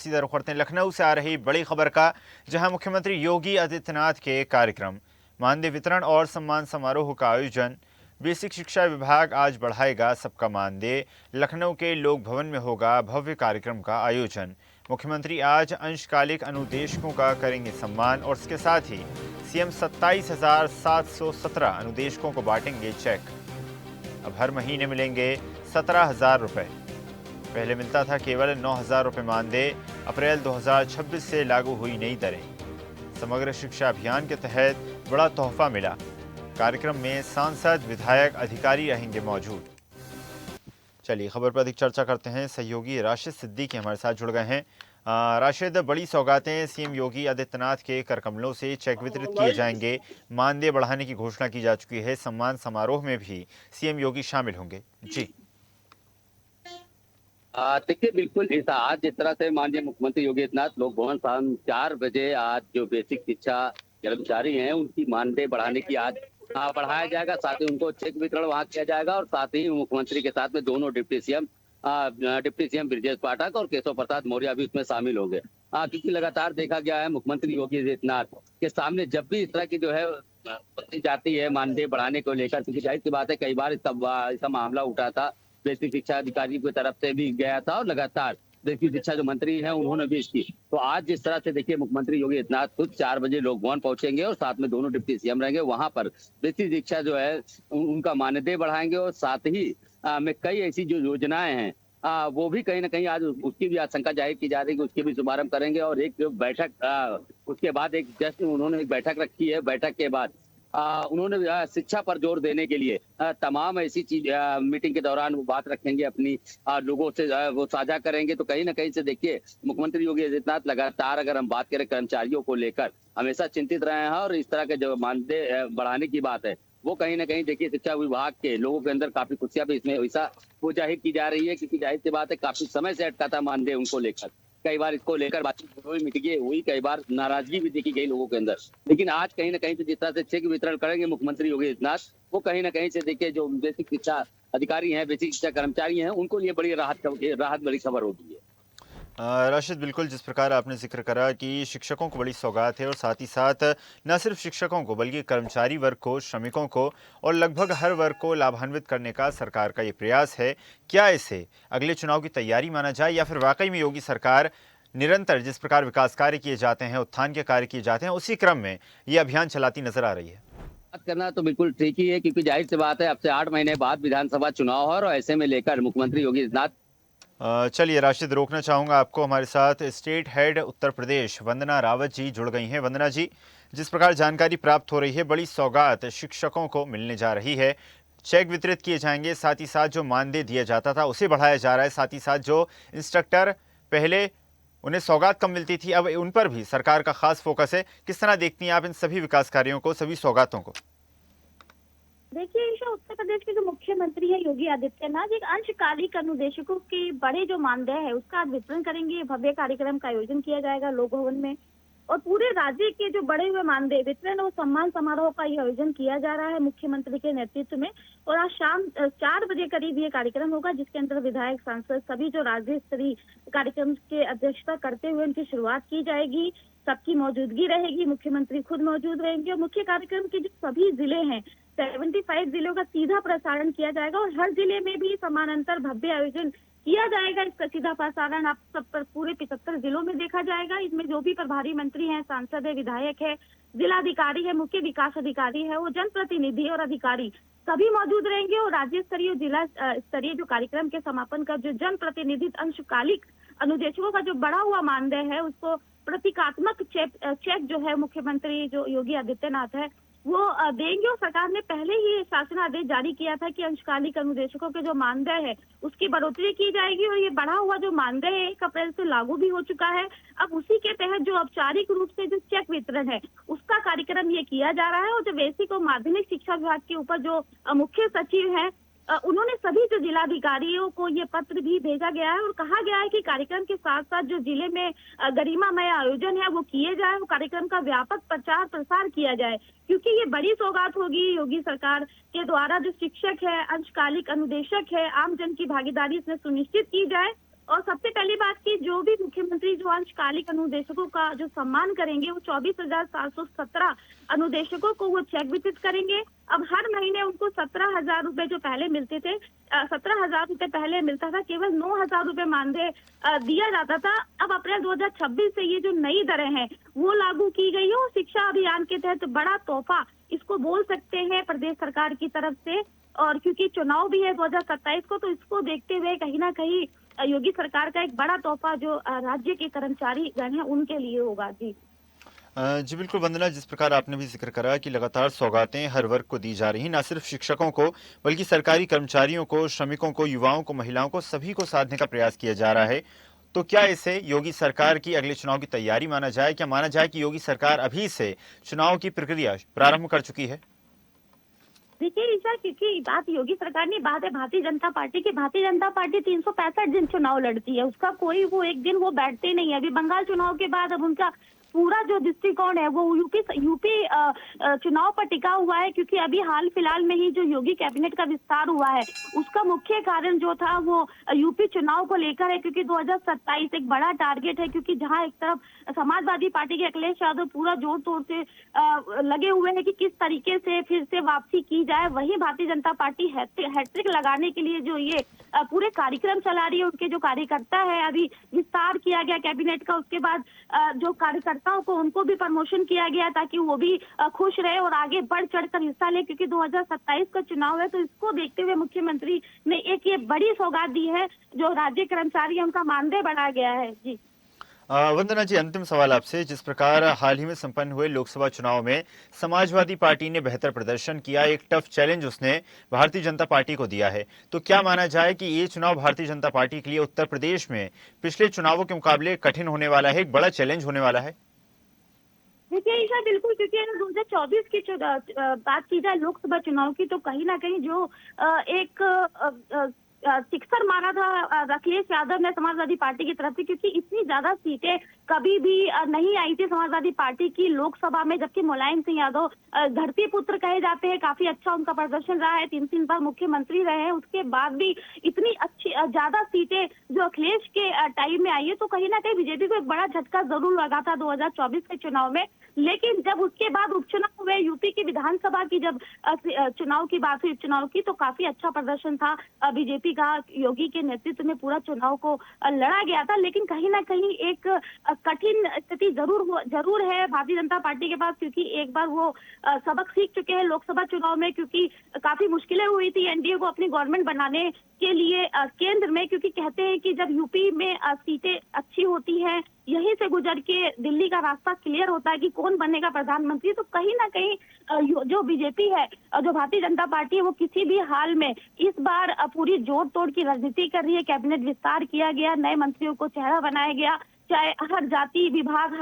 सीधा रुख करते हैं लखनऊ से आ रही बड़ी खबर का, जहां मुख्यमंत्री योगी आदित्यनाथ के कार्यक्रम मानदेय वितरण और सम्मान समारोह का आयोजन। बेसिक शिक्षा विभाग आज बढ़ाएगा सबका मानदेय। लखनऊ के लोक भवन में होगा भव्य कार्यक्रम का आयोजन। मुख्यमंत्री आज अंशकालिक अनुदेशकों का करेंगे सम्मान और इसके साथ ही सीएम 27,717 अनुदेशकों को बांटेंगे चेक। अब हर महीने मिलेंगे 17,000 रुपये। पहले मिलता था केवल 9,000 रुपये मानदेय। अप्रैल 2026 से लागू हुई नई दरें। समग्र शिक्षा अभियान के तहत बड़ा तोहफा मिला। कार्यक्रम में सांसद, विधायक, अधिकारी रहेंगे मौजूद। चलिए खबर पर अधिक चर्चा करते हैं। सहयोगी राशिद सिद्दीकी हमारे साथ जुड़ गए हैं। राशिद, बड़ी सौगातें सीएम योगी आदित्यनाथ के करकमलों से चेक वितरित किए जाएंगे। मानदेय बढ़ाने की घोषणा की जा चुकी है। सम्मान समारोह में भी सीएम योगी शामिल होंगे। जी देखिए, बिल्कुल इस आज जिस तरह से माननीय मुख्यमंत्री योगी आदित्यनाथ लोक भवन शाम 4 बजे आज जो बेसिक शिक्षा कर्मचारी हैं उनकी मानदेय बढ़ाने की आज बढ़ाया जाएगा। साथ ही उनको चेक वितरण वहां किया जाएगा और साथ ही मुख्यमंत्री के साथ में दोनों डिप्टी सीएम ब्रजेश पाठक और केशव प्रसाद मौर्य भी उसमें शामिल होंगे। क्योंकि लगातार देखा गया है मुख्यमंत्री योगी आदित्यनाथ के सामने जब भी इस तरह की जो है बताई जाती है मानदेय बढ़ाने को लेकर, क्योंकि जाहिर सी बात है कई बार इसका मामला उठा था, बेसिक शिक्षा अधिकारी की तरफ से भी गया था और लगातार बेसिक शिक्षा जो मंत्री हैं उन्होंने भी इसकी। तो आज जिस तरह से देखिए मुख्यमंत्री योगी आदित्यनाथ खुद 4 बजे लोक भवन पहुंचेंगे और साथ में दोनों डिप्टी सीएम रहेंगे। वहां पर बेसिक शिक्षा जो है उनका मानदेय बढ़ाएंगे और साथ ही में कई ऐसी जो योजनाएं हैं वो भी कहीं ना कहीं आज उसकी भी आशंका जाहिर की जा रही है कि उसके भी शुभारंभ करेंगे। और एक बैठक उसके बाद एक जस्ट उन्होंने एक बैठक रखी है। बैठक के बाद उन्होंने शिक्षा पर जोर देने के लिए तमाम ऐसी चीज मीटिंग के दौरान वो बात रखेंगे अपनी लोगों से वो साझा करेंगे। तो कहीं ना कहीं से देखिए मुख्यमंत्री योगी आदित्यनाथ लगातार अगर हम बात करें कर्मचारियों को लेकर हमेशा चिंतित रहे हैं और इस तरह के जो मानदेय बढ़ाने की बात है वो कहीं ना कहीं देखिए शिक्षा विभाग के लोगों के अंदर काफी खुशियां भी इसमें वैसा वो जाहिर की जा रही है, क्योंकि जाहिर सी बात है काफी समय से अटका था मानदेय उनको लेकर। कई बार इसको लेकर बातचीत हुई, कई बार नाराजगी भी देखी गई लोगों के अंदर। लेकिन आज कहीं ना कहीं से जिस तरह से चेक वितरण करेंगे मुख्यमंत्री योगी आदित्यनाथ, वो कहीं ना कहीं से देखिए जो बेसिक शिक्षा अधिकारी हैं, बेसिक शिक्षा कर्मचारी हैं, उनको लिए बड़ी राहत बड़ी खबर होगी है। राशिद, बिल्कुल जिस प्रकार आपने जिक्र करा कि शिक्षकों को बड़ी सौगात है और साथ ही साथ न सिर्फ शिक्षकों को बल्कि कर्मचारी वर्ग को, श्रमिकों को और लगभग हर वर्ग को लाभान्वित करने का सरकार का ये प्रयास है। क्या इसे अगले चुनाव की तैयारी माना जाए या फिर वाकई में योगी सरकार निरंतर जिस प्रकार विकास कार्य किए जाते हैं, उत्थान के कार्य किए जाते हैं, उसी क्रम में ये अभियान चलाती नजर आ रही है? बात करना तो बिल्कुल ठीक ही है, क्योंकि जाहिर सी बात है अब से 8 महीने बाद विधानसभा चुनाव है और ऐसे में लेकर मुख्यमंत्री योगी आदित्यनाथ। चलिए राशिद, रोकना चाहूँगा आपको। हमारे साथ स्टेट हेड उत्तर प्रदेश वंदना रावत जी जुड़ गई हैं। वंदना जी, जिस प्रकार जानकारी प्राप्त हो रही है, बड़ी सौगात शिक्षकों को मिलने जा रही है। चेक वितरित किए जाएंगे, साथ ही साथ जो मानदेय दिया जाता था उसे बढ़ाया जा रहा है। साथ ही साथ जो इंस्ट्रक्टर पहले उन्हें सौगात कम मिलती थी, अब उन पर भी सरकार का खास फोकस है। किस तरह देखती हैं आप इन सभी विकास कार्यों को, सभी सौगातों को? देखिए ईशा, उत्तर प्रदेश के जो मुख्यमंत्री है योगी आदित्यनाथ एक अंशकालिक अनुदेशकों के बड़े जो मानदेय है उसका आज वितरण करेंगे। भव्य कार्यक्रम का आयोजन किया जाएगा लोक भवन में और पूरे राज्य के जो बड़े हुए मानदेय वितरण और सम्मान समारोह का ये आयोजन किया जा रहा है मुख्यमंत्री के नेतृत्व में। और आज शाम 4 बजे करीब ये कार्यक्रम होगा, जिसके अंदर विधायक, सांसद सभी जो राज्य स्तरीय कार्यक्रम के अध्यक्षता करते हुए उनकी शुरुआत की जाएगी। सबकी मौजूदगी रहेगी, मुख्यमंत्री खुद मौजूद रहेंगे और मुख्य कार्यक्रम के जो सभी जिले हैं 75 जिलों का सीधा प्रसारण किया जाएगा और हर जिले में भी समानांतर भव्य आयोजन किया जाएगा। इसका सीधा प्रसारण आप सब पर पूरे 75 जिलों में देखा जाएगा। इसमें जो भी प्रभारी मंत्री हैं, सांसद है, विधायक है, जिलाधिकारी है, मुख्य विकास अधिकारी है, वो जनप्रतिनिधि और अधिकारी सभी मौजूद रहेंगे। और राज्य स्तरीय, जिला स्तरीय जो कार्यक्रम के समापन का जो जनप्रतिनिधि अंशकालिक अनुदेशकों का जो बढ़ा हुआ मानदेय है उसको प्रतीकात्मक चेक जो है मुख्यमंत्री जो योगी आदित्यनाथ है वो देंगे। और सरकार ने पहले ही शासन आदेश जारी किया था कि अंशकालिक अनुदेशकों के जो मानदेय है उसकी बढ़ोतरी की जाएगी और ये बढ़ा हुआ जो मानदेय है 1 अप्रैल से लागू भी हो चुका है। अब उसी के तहत जो औपचारिक रूप से जो चेक वितरण है उसका कार्यक्रम ये किया जा रहा है। और जो बेसिक और माध्यमिक शिक्षा विभाग के ऊपर जो मुख्य सचिव है उन्होंने सभी जो जिलाधिकारियों को ये पत्र भी भेजा गया है और कहा गया है कि कार्यक्रम के साथ साथ जो जिले में गरिमामय आयोजन है वो किए जाए, वो कार्यक्रम का व्यापक प्रचार प्रसार किया जाए, क्योंकि ये बड़ी सौगात होगी योगी सरकार के द्वारा। जो शिक्षक है, अंशकालिक अनुदेशक है, आम जन की भागीदारी इसमें सुनिश्चित की जाए और सबसे पहली बात की जो भी मुख्यमंत्री जो अंशकालिक अनुदेशकों का जो सम्मान करेंगे वो 24,717 अनुदेशकों को वो चेक वितरित करेंगे। अब हर महीने उनको 17,000 रुपए जो पहले मिलते थे, 17,000 रुपए पहले मिलता था, केवल 9,000 रुपए मानदेय दिया जाता था। अब अप्रैल 2026 से ये जो नई दरें हैं वो लागू की गई है और शिक्षा अभियान के तहत बड़ा तोहफा इसको बोल सकते हैं प्रदेश सरकार की तरफ से। और क्योंकि चुनाव भी है 2027 को, तो इसको देखते हुए कहीं ना कहीं योगी सरकार का एक बड़ा तोहफा जो राज्य के कर्मचारी गण हैं उनके लिए होगा। जी जी बिल्कुल वंदना, जिस प्रकार आपने भी जिक्र करा कि लगातार सौगातें हर वर्ग को दी जा रही, ना सिर्फ शिक्षकों को बल्कि सरकारी कर्मचारियों को, श्रमिकों को, युवाओं को, महिलाओं को, सभी को साधने का प्रयास किया जा रहा है। तो क्या इसे योगी सरकार की अगले चुनाव की तैयारी माना जाए? क्या माना जाए कि योगी सरकार अभी से चुनाव की प्रक्रिया प्रारंभ कर चुकी है? देखिए ईशा, क्योंकि बात योगी सरकार नहीं, बात है भारतीय जनता पार्टी की। भारतीय जनता पार्टी 365 दिन चुनाव लड़ती है, उसका कोई वो एक दिन वो बैठते नहीं है। अभी बंगाल चुनाव के बाद अब उनका पूरा जो दृष्टिकोण है वो यूपी चुनाव पर टिका हुआ है, क्योंकि अभी हाल फिलहाल में ही जो योगी कैबिनेट का विस्तार हुआ है उसका मुख्य कारण जो था वो यूपी चुनाव को लेकर है, क्योंकि 2027 एक बड़ा टारगेट है। क्योंकि जहां एक तरफ समाजवादी पार्टी के अखिलेश यादव पूरा जोर तोड़ से लगे हुए हैं कि किस तरीके से फिर से वापसी की जाए, वहीं भारतीय जनता पार्टी हैट्रिक लगाने के लिए जो ये पूरे कार्यक्रम चला रही है। उनके जो कार्यकर्ता है, अभी विस्तार किया गया कैबिनेट का, उसके बाद जो कार्यकर्ताओं को उनको भी प्रमोशन किया गया ताकि वो भी खुश रहे और आगे बढ़ चढ़कर हिस्सा ले, क्योंकि 2027 का चुनाव है। तो इसको देखते हुए मुख्यमंत्री ने एक ये बड़ी सौगात दी है, जो राज्य कर्मचारी है उनका मानदेय बढ़ाया गया है। जी वंदना जी, अंतिम सवाल आपसे। जिस प्रकार हाल ही में संपन्न हुए लोकसभा चुनाव में समाजवादी पार्टी ने बेहतर प्रदर्शन किया, एक टफ चैलेंज उसने भारतीय जनता पार्टी को दिया है, तो क्या माना जाए कि ये चुनाव भारतीय जनता पार्टी के लिए उत्तर प्रदेश में पिछले चुनावों के मुकाबले कठिन होने वाला है, एक बड़ा चैलेंज होने वाला है? देखिए ईशा, बिल्कुल, क्योंकि अगर 2024 की बात की जाए लोकसभा चुनाव की, तो कहीं ना कहीं जो एक सिक्सर मारा था अखिलेश यादव ने समाजवादी पार्टी की तरफ से, क्योंकि इतनी ज्यादा सीटें कभी भी नहीं आई थी समाजवादी पार्टी की लोकसभा में। जबकि मुलायम सिंह यादव धरती पुत्र कहे जाते हैं, काफी अच्छा उनका प्रदर्शन रहा है, 3 बार मुख्यमंत्री रहे हैं, उसके बाद भी इतनी अच्छी ज्यादा सीटें जो अखिलेश के टाइम में आई है, तो कहीं ना कहीं बीजेपी को एक बड़ा झटका जरूर लगा था 2024 के चुनाव में। लेकिन जब उसके बाद उपचुनाव हुए, यूपी की विधानसभा की जब चुनाव की बात हुई, उपचुनाव की, तो काफी अच्छा प्रदर्शन था बीजेपी का। योगी के नेतृत्व में पूरा चुनाव को लड़ा गया था। लेकिन कहीं ना कहीं एक कठिन स्थिति जरूर है भारतीय जनता पार्टी के पास, क्योंकि एक बार वो सबक सीख चुके हैं लोकसभा चुनाव में, क्योंकि काफी मुश्किलें हुई थी एनडीए को अपनी गवर्नमेंट बनाने के लिए केंद्र में, क्योंकि कहते हैं कि जब यूपी में सीटें अच्छी होती हैं, यहीं से गुजर के दिल्ली का रास्ता क्लियर होता है कि कौन बनेगा प्रधानमंत्री। तो कहीं ना कहीं जो बीजेपी है और जो भारतीय जनता पार्टी है वो किसी भी हाल में इस बार पूरी जोड़ तोड़ की राजनीति कर रही है। कैबिनेट विस्तार किया गया, नए मंत्रियों को चेहरा बनाया गया, चाहे हर जाति विभाग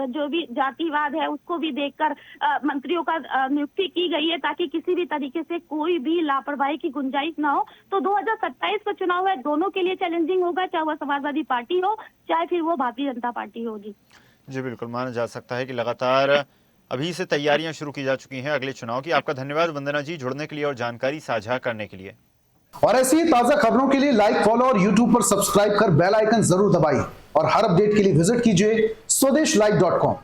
जो भी जातिवाद है उसको भी देखकर मंत्रियों का नियुक्ति की गई है, ताकि किसी भी तरीके से कोई भी लापरवाही की गुंजाइश ना हो। तो 2027 का चुनाव है, दोनों के लिए चैलेंजिंग होगा, चाहे वह समाजवादी पार्टी हो चाहे फिर वो भारतीय जनता पार्टी होगी। जी बिल्कुल, माना जा सकता है कि लगातार अभी से तैयारियां शुरू की जा चुकी हैं अगले चुनाव की। आपका धन्यवाद वंदना जी, जुड़ने के लिए और जानकारी साझा करने के लिए। और ऐसी ही ताजा खबरों के लिए लाइक, फॉलो और यूट्यूब पर सब्सक्राइब कर बेल आइकन जरूर दबाइए और हर अपडेट के लिए विजिट कीजिए स्वदेशलाइव.com।